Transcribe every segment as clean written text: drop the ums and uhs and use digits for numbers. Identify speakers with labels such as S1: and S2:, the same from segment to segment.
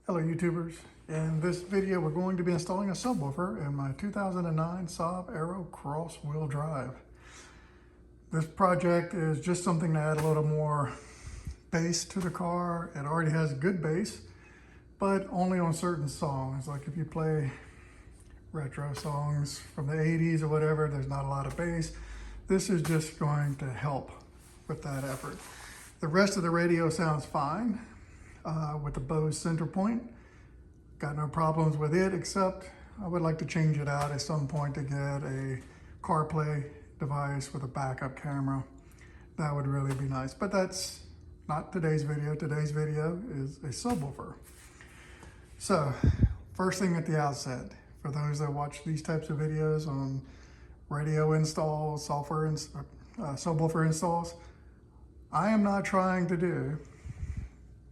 S1: Hello YouTubers. In this video we're going to be installing a subwoofer in my 2009 Saab Aero cross-wheel drive. This project is just something to add a little more bass to the car. It already has good bass, but only on certain songs. Like if you play retro songs from the 80s or whatever, there's not a lot of bass. This is just going to help with that effort. The rest of the radio sounds fine. With the Bose CenterPoint. Got no problems with it, except I would like to change it out at some point to get a CarPlay device with a backup camera. That would really be nice, but that's not today's video. Today's video is a subwoofer. So, first thing at the outset, for those that watch these types of videos on radio installs, software subwoofer installs, I am not trying to do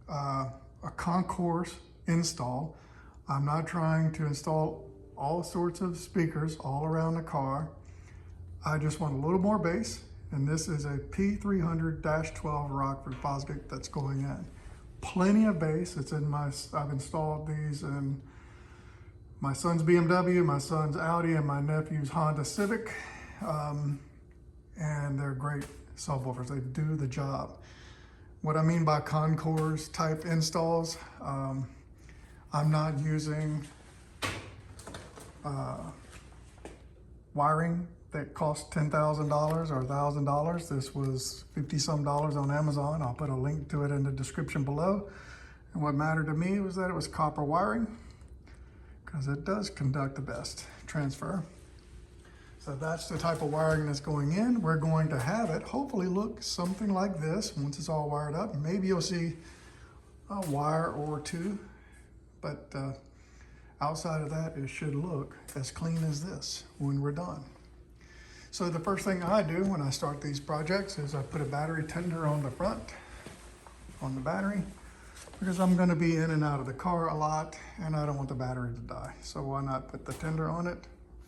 S1: a concourse install. I'm not trying to install all sorts of speakers all around the car. I just want a little more bass, and this is a P300-12 Rockford Fosgate that's going in. Plenty of bass. It's in I've installed these in my son's BMW, my son's Audi, and my nephew's Honda Civic, and they're great subwoofers. They do the job. What I mean by concourse type installs, I'm not using wiring that costs $10,000 or $1,000. This was 50-some dollars on Amazon. I'll put a link to it in the description below. And what mattered to me was that it was copper wiring, because it does conduct the best transfer. So that's the type of wiring that's going in. We're going to have it hopefully look something like this once it's all wired up. Maybe you'll see a wire or two, but outside of that, it should look as clean as this when we're done. So the first thing I do when I start these projects is I put a battery tender on the front, on the battery, because I'm gonna be in and out of the car a lot and I don't want the battery to die. So why not put the tender on it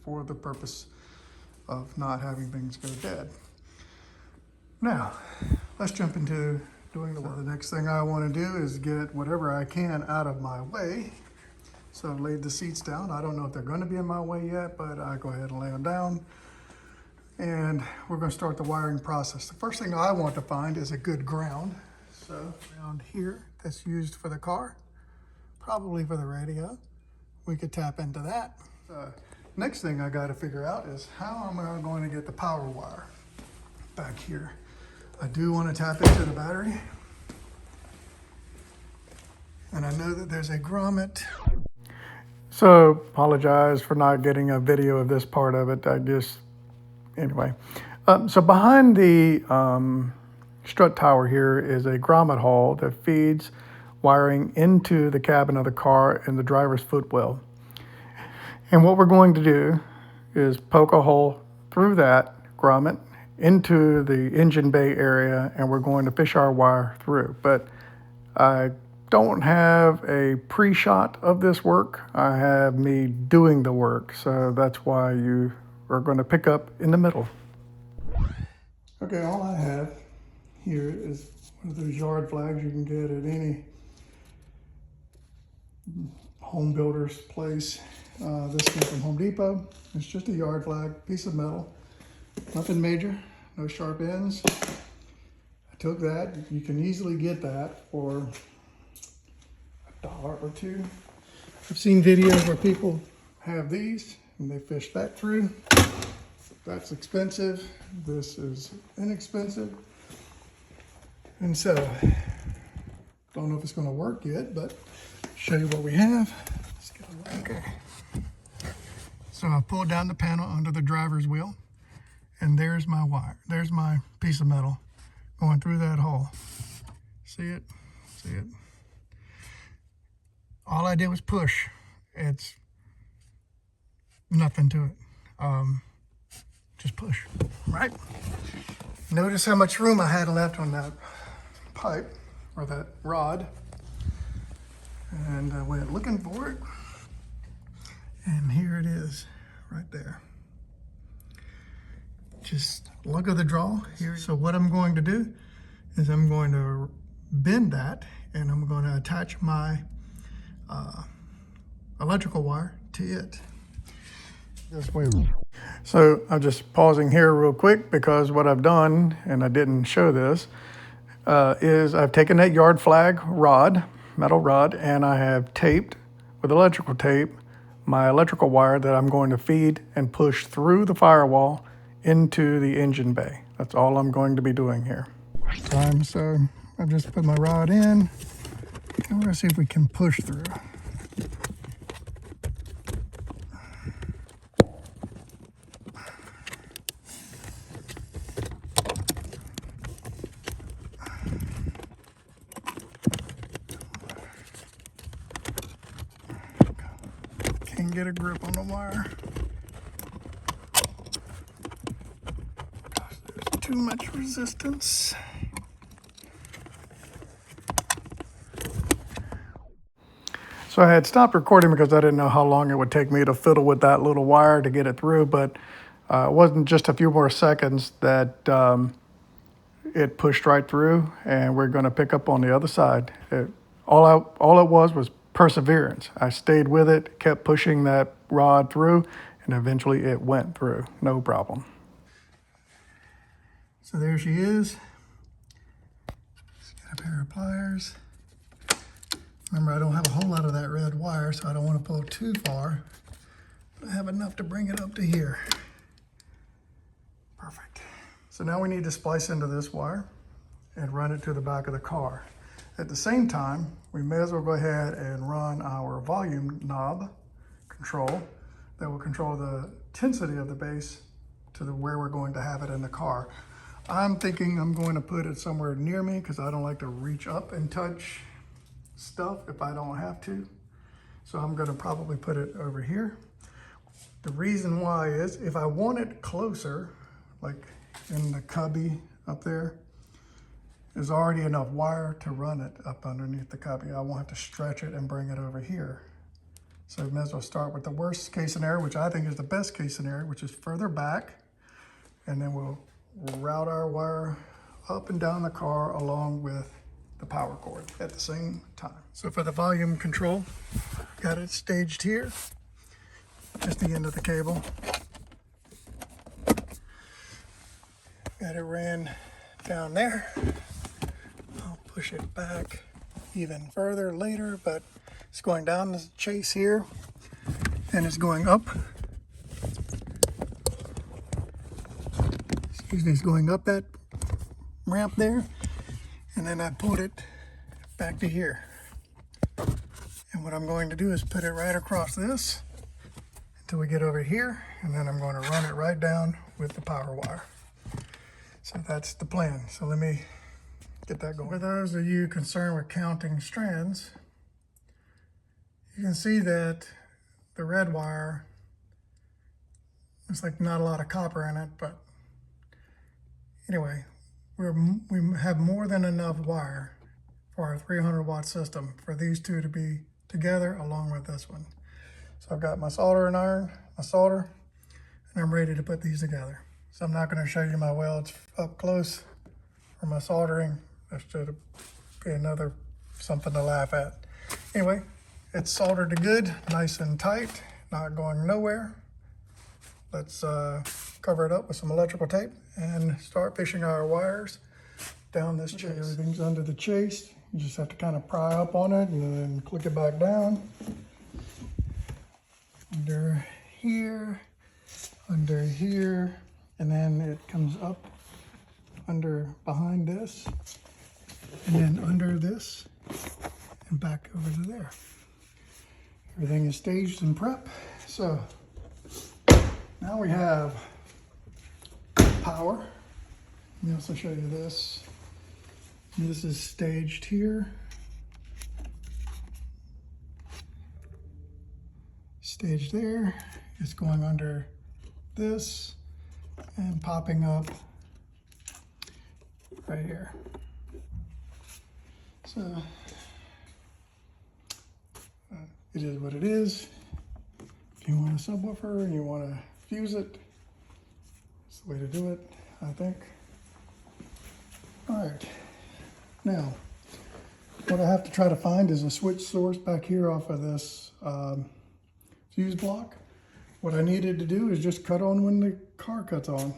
S1: for the purpose of not having things go dead. Now, let's jump into doing the work. So the next thing I want to do is get whatever I can out of my way. So I've laid the seats down. I don't know if they're going to be in my way yet, but I go ahead and lay them down. And we're going to start the wiring process. The first thing I want to find is a good ground. So around here, that's used for the car, probably for the radio. We could tap into that. Next thing I got to figure out is how am I going to get the power wire back here. I do want to tap into the battery. And I know that there's a grommet. So apologize for not getting a video of this part of it. Anyway. So behind the strut tower here is a grommet hole that feeds wiring into the cabin of the car and the driver's footwell. And what we're going to do is poke a hole through that grommet into the engine bay area, and we're going to fish our wire through. But I don't have a pre-shot of this work. I have me doing the work, so that's why you are going to pick up in the middle. Okay, all I have here is one of those yard flags you can get at any home builder's place. This came from Home Depot. It's just a yard flag, piece of metal, nothing major, no sharp ends. I took that. You can easily get that for $1 or $2. I've seen videos where people have these and they fish that through. That's expensive. This is inexpensive. And so, don't know if it's going to work yet, but show you what we have. Let's get a look. Okay. So I pulled down the panel under the driver's wheel, and there's my wire. There's my piece of metal going through that hole. See it? See it? All I did was push. It's nothing to it. Just push, right? Notice how much room I had left on that pipe, or that rod. And I went looking for it. And here it is, right there. Just look at the draw here. So what I'm going to do is I'm going to bend that, and I'm going to attach my electrical wire to it. This way. So I'm just pausing here real quick because what I've done, and I didn't show this, is I've taken that yard flag rod, metal rod, and I have taped with electrical tape my electrical wire that I'm going to feed and push through the firewall into the engine bay. That's all I'm going to be doing here. So I've just put my rod in, and we're gonna see if we can push through. Can't get a grip on the wire. Gosh, there's too much resistance. So I had stopped recording because I didn't know how long it would take me to fiddle with that little wire to get it through, but it wasn't just a few more seconds that it pushed right through, and we're going to pick up on the other side. All it was perseverance. I stayed with it, kept pushing that rod through, and eventually it went through, no problem. So there she is. Just got a pair of pliers. Remember, I don't have a whole lot of that red wire, so I don't want to pull too far. But I have enough to bring it up to here. Perfect. So now we need to splice into this wire and run it to the back of the car. At the same time, we may as well go ahead and run our volume knob control that will control the intensity of the bass to where we're going to have it in the car. I'm thinking I'm going to put it somewhere near me because I don't like to reach up and touch stuff if I don't have to. So I'm going to probably put it over here. The reason why is if I want it closer, like in the cubby up there, there's already enough wire to run it up underneath the cubby. I won't have to stretch it and bring it over here. So we may as well start with the worst case scenario, which I think is the best case scenario, which is further back. And then we'll route our wire up and down the car along with the power cord at the same time. So for the volume control, got it staged here, just the end of the cable. Got it ran down there. I'll push it back even further later, but it's going down the chase here and it's going up. Excuse me, it's going up that ramp there. And then I pulled it back to here. And what I'm going to do is put it right across this until we get over here. And then I'm going to run it right down with the power wire. So that's the plan. So let me get that going. For those of you concerned with counting strands, you can see that the red wire, looks like not a lot of copper in it, but anyway, we have more than enough wire for our 300 watt system for these two to be together along with this one. So I've got my soldering iron, my solder, and I'm ready to put these together. So I'm not going to show you my welds up close for my soldering. That should be another something to laugh at. Anyway, it's soldered to good, nice and tight, not going nowhere. Let's cover it up with some electrical tape and start fishing our wires down this chase. Everything's under the chase. You just have to kind of pry up on it and then click it back down. Under here, and then it comes up under behind this, and then under this, and back over to there. Everything is staged and prep. So now we have power. Let me also show you this. This is staged here. Staged there. It's going under this and popping up right here. So it is what it is. If you want a subwoofer and you want to fuse it, it's the way to do it, I think. All right, now What I have to try to find is a switch source back here off of this fuse block. What I needed to do is just cut on when the car cuts on.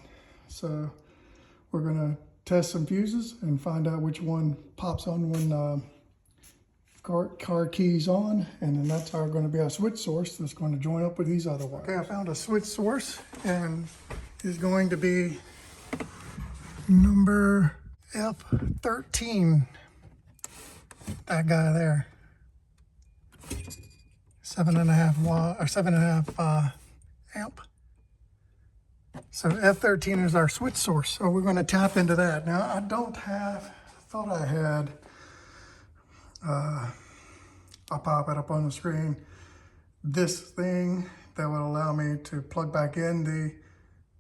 S1: So we're gonna test some fuses and find out which one pops on when car keys on, and then that's going to be our switch source that's going to join up with these other wires. Okay, I found a switch source, and is going to be number F13. That guy there, 7.5 watt or 7.5 amp. So F13 is our switch source. So we're going to tap into that. Now I don't have. Thought I had. I'll pop it up on the screen. This thing that would allow me to plug back in the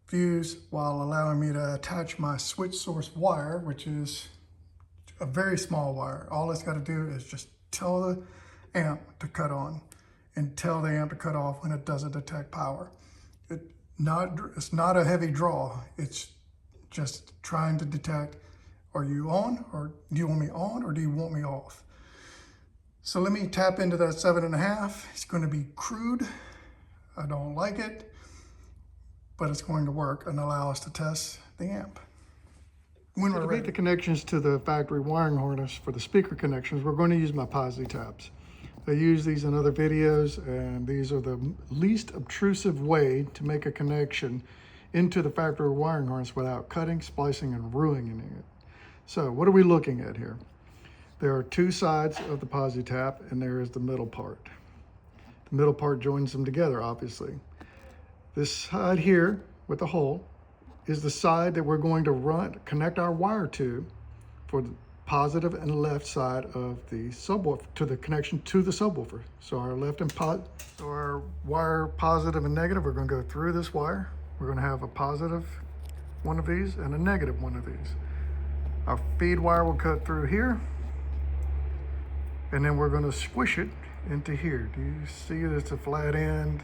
S1: fuse while allowing me to attach my switch source wire, which is a very small wire. All it's got to do is just tell the amp to cut on and tell the amp to cut off when it doesn't detect power. It's not a heavy draw. It's just trying to detect, are you on, or do you want me on, or do you want me off? So let me tap into that 7.5. It's going to be crude. I don't like it, but it's going to work and allow us to test the amp. When we're ready to make the connections to the factory wiring harness for the speaker connections, we're going to use my Posi-Taps. I use these in other videos, and these are the least obtrusive way to make a connection into the factory wiring harness without cutting, splicing, and ruining it. So what are we looking at here? There are two sides of the Posi-Tap, and there is the middle part. The middle part joins them together, obviously. This side here with the hole is the side that we're going to connect our wire to for the positive and left side of the subwoofer, to the connection to the subwoofer. So our left and so our wire positive and negative, we're going to go through this wire. We're going to have a positive one of these and a negative one of these. Our feed wire will cut through here, and then we're going to squish it into here. Do you see that it's a flat end?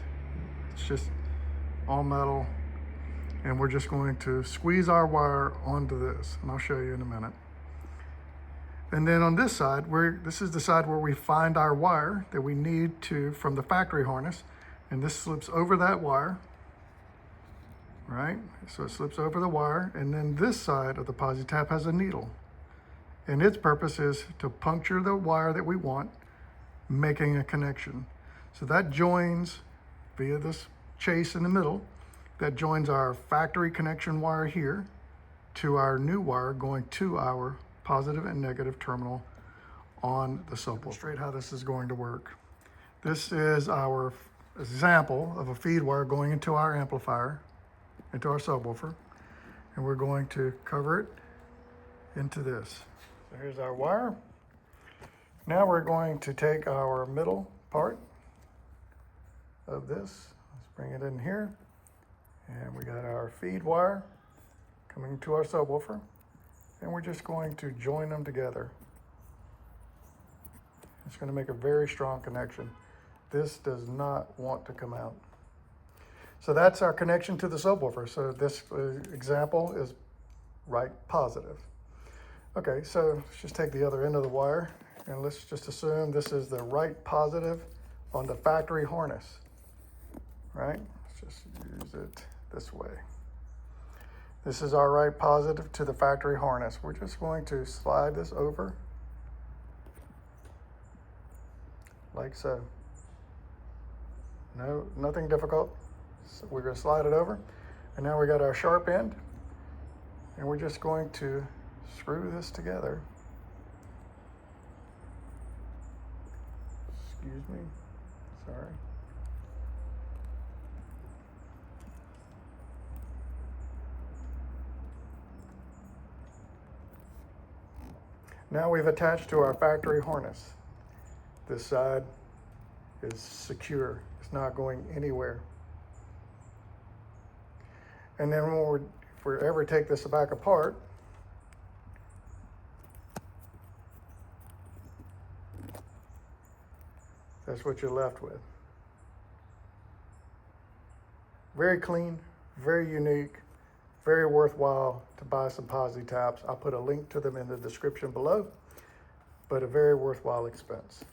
S1: It's just all metal. And we're just going to squeeze our wire onto this, and I'll show you in a minute. And then on this side, this is the side where we find our wire that we need to from the factory harness, and this slips over that wire, right? So it slips over the wire, and then this side of the Posi-Tap has a needle. And its purpose is to puncture the wire that we want, making a connection. So that joins via this chase in the middle, that joins our factory connection wire here to our new wire going to our positive and negative terminal on the subwoofer. Demonstrate how this is going to work. This is our example of a feed wire going into our amplifier, into our subwoofer, and we're going to cover it into this. So here's our wire. Now we're going to take our middle part of this. Let's bring it in here. And we got our feed wire coming to our subwoofer. And we're just going to join them together. It's going to make a very strong connection. This does not want to come out. So that's our connection to the subwoofer. So this example is right positive. Okay, so let's just take the other end of the wire, and let's just assume this is the right positive on the factory harness, right? Let's just use it this way. This is our right positive to the factory harness. We're just going to slide this over like so. No, nothing difficult. So we're going to slide it over, and now we got our sharp end, and we're just going to screw this together. Excuse me, sorry. Now we've attached to our factory harness. This side is secure. It's not going anywhere. And then if we ever take this back apart, that's what you're left with. Very clean, very unique, very worthwhile to buy some Posi-Taps. I'll put a link to them in the description below. but a very worthwhile expense.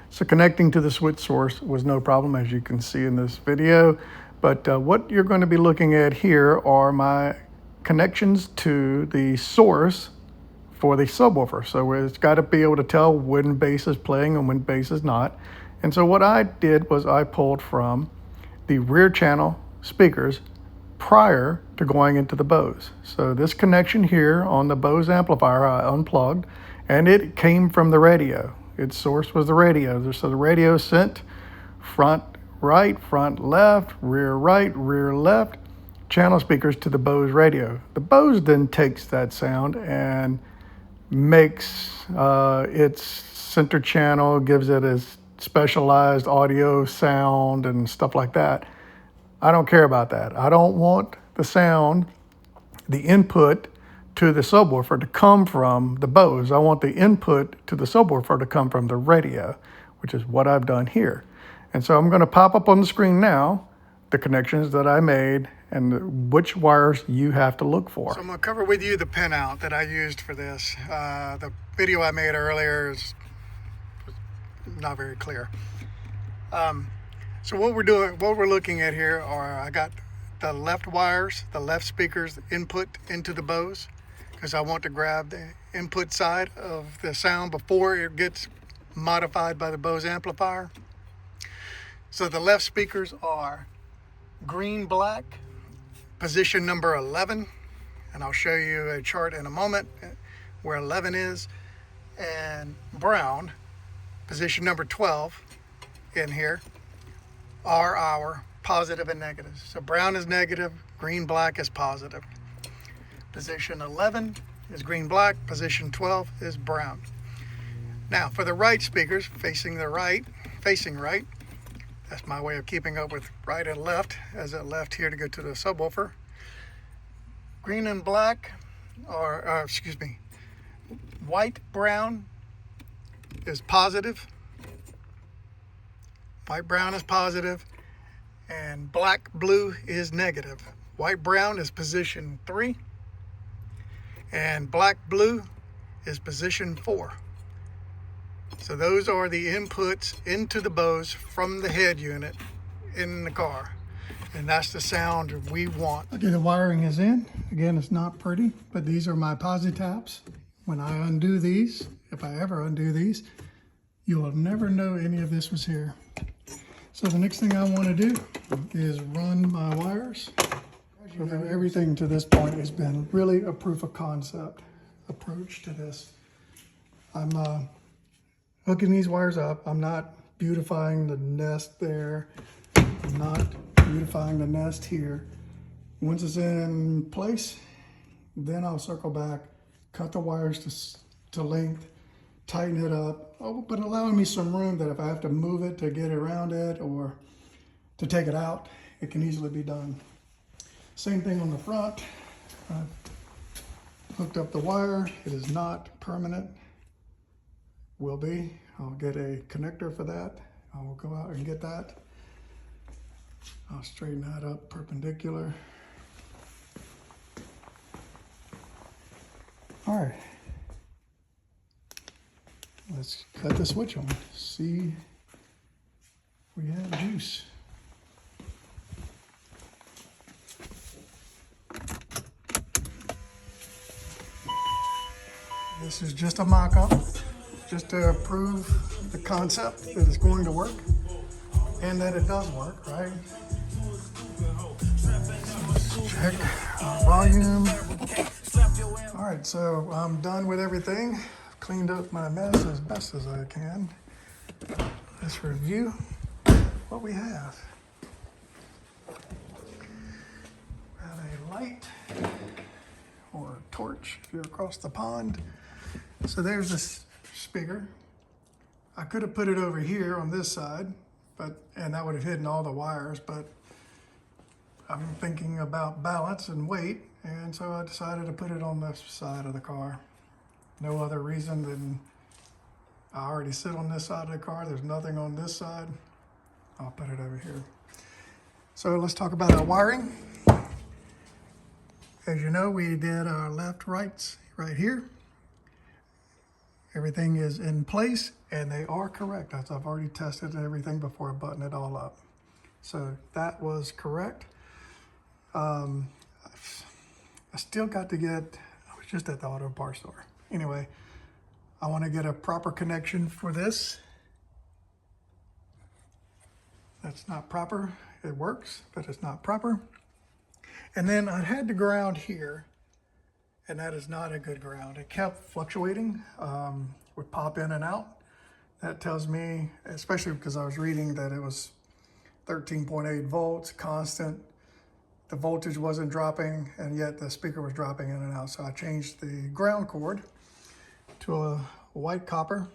S1: So connecting to the switch source was no problem, as you can see in this video. But what you're going to be looking at here are my connections to the source for the subwoofer. So it's got to be able to tell when bass is playing and when bass is not. And so what I did was I pulled from the rear channel speakers prior to going into the Bose. So this connection here on the Bose amplifier I unplugged, and it came from the radio. Its source was the radio. So the radio sent front right, front left, rear right, rear left channel speakers to the Bose radio. The Bose then takes that sound and makes its center channel, gives it a specialized audio sound and stuff like that. I don't care about that. I don't want the sound, the input to the subwoofer to come from the Bose. I want the input to the subwoofer to come from the radio, which is what I've done here. And so I'm going to pop up on the screen now the connections that I made and which wires you have to look for. So I'm going to cover with you the pinout that I used for this. The video I made earlier is not very clear. So what we're looking at here are, I got the left wires, the left speakers input into the Bose, because I want to grab the input side of the sound before it gets modified by the Bose amplifier. So the left speakers are green, black, position number 11, and I'll show you a chart in a moment where 11 is, and brown, position number 12 in here, are our positive and negative. So brown is negative, green, black is positive. Position 11 is green, black, position 12 is brown. Now for the right speakers, facing right, that's my way of keeping up with right and left, as it left here to go to the subwoofer. Green and black, white, brown is positive. White, brown is positive, and black, blue is negative. White, brown is position 3, and black, blue is position 4. So those are the inputs into the Bose from the head unit in the car. And that's the sound we want. Okay, the wiring is in. Again, it's not pretty, but these are my Posi-Taps. When I undo these, if I ever undo these, you will never know any of this was here. So the next thing I want to do is run my wires. So everything to this point has been really a proof of concept approach to this. I'm hooking these wires up. I'm not beautifying the nest there. I'm not beautifying the nest here. Once it's in place, then I'll circle back, cut the wires to length, tighten it up, but allowing me some room that if I have to move it to get around it or to take it out, it can easily be done. Same thing on the front. I've hooked up the wire. It is not permanent. Will be. I'll get a connector for that. I will go out and get that. I'll straighten that up perpendicular. All right. Let's cut the switch on. See, we have juice. This is just a mock-up, just to prove the concept that it's going to work and that it does work, right? Check our volume. All right, so I'm done with everything. Cleaned up my mess as best as I can. Let's review what we have. We have a light or a torch if you're across the pond. So there's this speaker. I could have put it over here on this side, and that would have hidden all the wires, but I'm thinking about balance and weight, and so I decided to put it on this side of the car. No other reason than I already sit on this side of the car. There's nothing on this side. I'll put it over here. So let's talk about our wiring. As you know, we did our left rights right here. Everything is in place and they are correct, as I've already tested everything before I button it all up. So that was correct. I still got to get, I was just at the auto parts store. Anyway, I want to get a proper connection for this. That's not proper. It works, but it's not proper. And then I had the ground here, and that is not a good ground. It kept fluctuating, would pop in and out. That tells me, especially because I was reading that it was 13.8 volts, constant. The voltage wasn't dropping, and yet the speaker was dropping in and out. So I changed the ground cord to a white copper,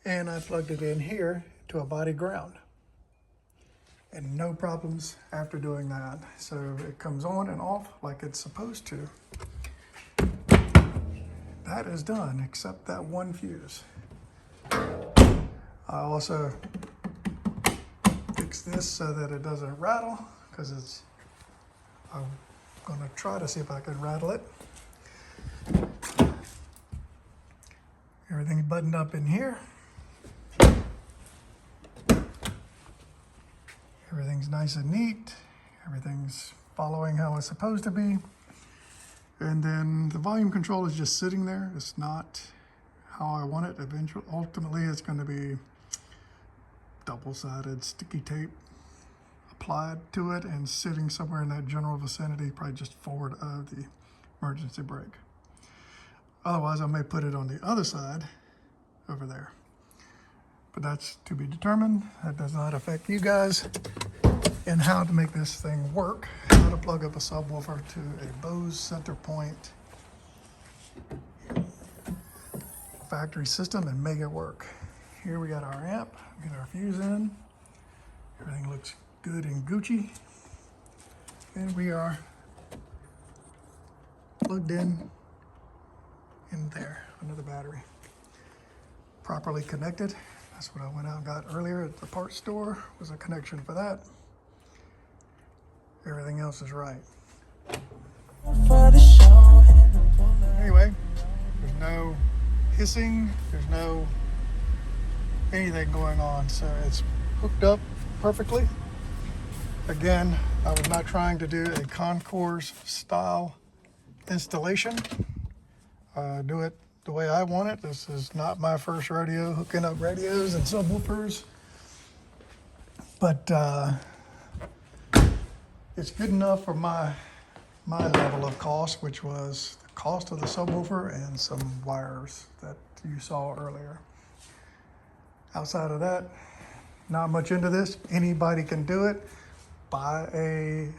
S1: and I plugged it in here to a body ground. And no problems after doing that. So it comes on and off like it's supposed to. That is done, except that one fuse. I also fixed this so that it doesn't rattle, because I'm gonna try to see if I can rattle it. Everything's buttoned up in here. Everything's nice and neat. Everything's following how it's supposed to be. And then the volume control is just sitting there. It's not how I want it. Eventually, ultimately, it's going to be double-sided sticky tape applied to it and sitting somewhere in that general vicinity, probably just forward of the emergency brake. Otherwise, I may put it on the other side over there. But that's to be determined. That does not affect you guys in how to make this thing work. How to plug up a subwoofer to a Bose CenterPoint factory system and make it work. Here we got our amp, get our fuse in. Everything looks good and Gucci. And we are plugged in there under the battery. Properly connected. That's what I went out and got earlier at the parts store, was a connection for that. Everything else is right. Anyway, there's no hissing, there's no anything going on, so it's hooked up perfectly. Again, I was not trying to do a concourse style installation. Do it the way I want it. This is not my first rodeo hooking up radios and subwoofers, but it's good enough for my level of cost, which was the cost of the subwoofer and some wires that you saw earlier. Outside of that, not much into this. Anybody can do it. Buy a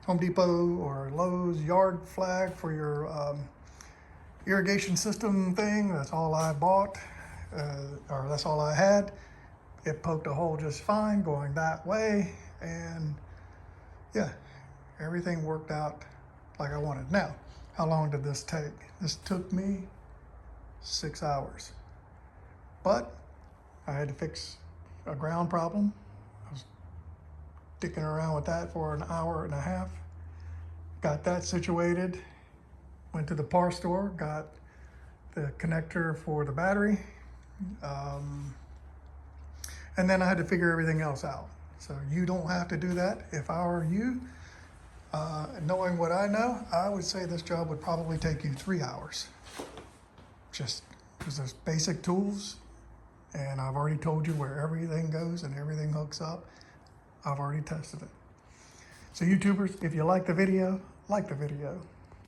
S1: Home Depot or Lowe's yard flag for your irrigation system thing. That's all I bought, or that's all I had. It poked a hole just fine going that way, and yeah, everything worked out like I wanted. Now, how long did this take? This took me 6 hours, but I had to fix a ground problem. I was dicking around with that for an hour and a half. Got that situated. Went to the parts store, got the connector for the battery, and then I had to figure everything else out. So you don't have to do that. If I were you, knowing what I know, I would say this job would probably take you 3 hours. Just because there's basic tools, and I've already told you where everything goes and everything hooks up. I've already tested it. So YouTubers, if you like the video, like the video.